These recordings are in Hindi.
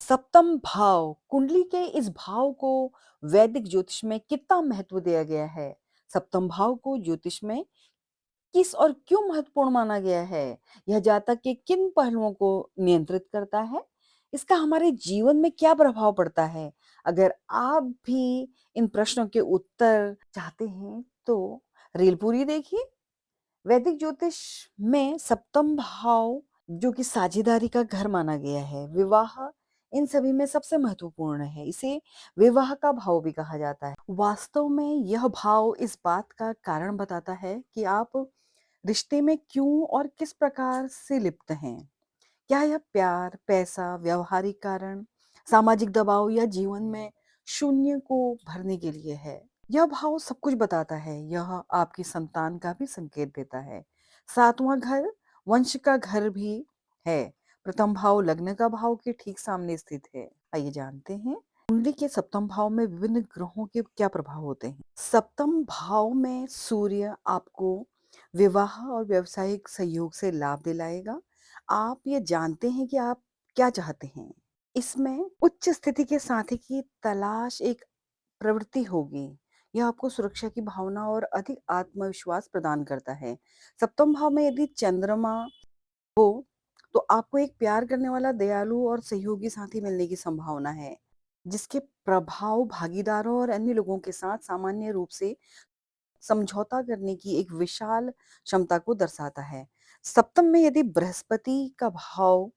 सप्तम भाव, कुंडली के इस भाव को वैदिक ज्योतिष में कितना महत्व दिया गया है? सप्तम भाव को ज्योतिष में किस और क्यों महत्वपूर्ण माना गया है? यह जातक के किन पहलुओं को नियंत्रित करता है? इसका हमारे जीवन में क्या प्रभाव पड़ता है? अगर आप भी इन प्रश्नों के उत्तर चाहते हैं, तो रील पूरी देखिए। वैदिक ज्योतिष में सप्तम भाव जो कि साझेदारी का घर माना गया है, विवाह इन सभी में सबसे महत्वपूर्ण है। इसे विवाह का भाव भी कहा जाता है। वास्तव में यह भाव इस बात का कारण बताता है कि आप रिश्ते में क्यों और किस प्रकार से लिप्त हैं। क्या यह प्यार, पैसा, व्यावहारिक कारण, सामाजिक दबाव या जीवन में शून्य को भरने के लिए है? यह भाव सब कुछ बताता है। यह आपकी संतान का भी संकेत देता है। 7वां घर वंश का घर भी है। प्रथम भाव लग्न का भाव के ठीक सामने स्थित है। आइए जानते हैं कुंडली के सप्तम भाव में विभिन्न ग्रहों के क्या प्रभाव होते हैं। सप्तम भाव में सूर्य आपको विवाह और व्यावसायिक सहयोग से लाभ दिलाएगा। आप ये जानते हैं कि आप क्या चाहते हैं। इसमें उच्च स्थिति के साथी की तलाश एक प्रवृत्ति होगी। यह आपको सुरक्षा की भावना और अधिक आत्मविश्वास प्रदान करता है। सप्तम भाव में यदि चंद्रमा हो, तो आपको एक प्यार करने वाला दयालु और सहयोगी साथी मिलने की संभावना है, जिसके प्रभाव भागीदारों और अन्य लोगों के साथ सामान्य रूप से समझौता करने की एक विशाल क्षमता को दर्शाता है। सप्तम में यदि बृहस्पति का भाव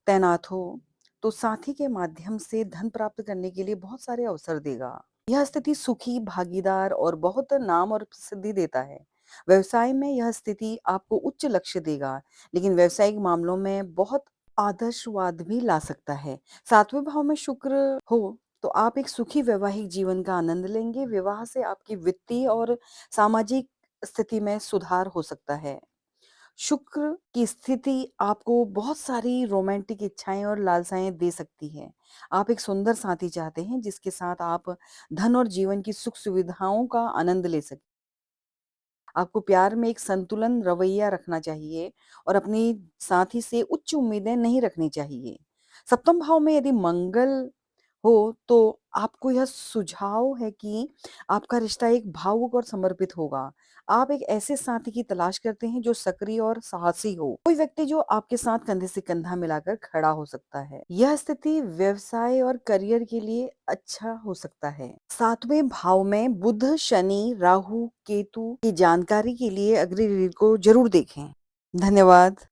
तैनात हो, तो साथी के माध्यम से धन प्राप्त करने के लिए बहुत सारे अवसर देगा। यह स्थिति सुखी, भागीदार और बहुत नाम और प्रसिद्धि देता है। व्यवसाय में यह स्थिति आपको उच्च लक्ष्य देगा, लेकिन व्यावसायिक मामलों में बहुत आदर्शवाद भी ला सकता है। 7वें भाव में शुक्र हो, तो आप एक सुखी वैवाहिक जीवन का आनंद लेंगे। विवाह से आपकी वित्तीय और सामाजिक स्थिति में सुधार हो सकता है। शुक्र की स्थिति आपको बहुत सारी रोमांटिक इच्छाएं और लालसाएं दे सकती है। आप एक सुंदर साथी चाहते हैं जिसके साथ आप धन और जीवन की सुख सुविधाओं का आनंद ले सकें। आपको प्यार में एक संतुलन रवैया रखना चाहिए और अपने साथी से उच्च उम्मीदें नहीं रखनी चाहिए। सप्तम भाव में यदि मंगल हो, तो आपको यह सुझाव है कि आपका रिश्ता एक भावुक और समर्पित होगा। आप एक ऐसे साथी की तलाश करते हैं जो सक्रिय और साहसी हो। कोई व्यक्ति जो आपके साथ कंधे से कंधा मिलाकर खड़ा हो सकता है। यह स्थिति व्यवसाय और करियर के लिए अच्छा हो सकता है। 7वें भाव में बुध, शनि, राहु, केतु की जानकारी के लिए अग्री रील को जरूर देखें। धन्यवाद।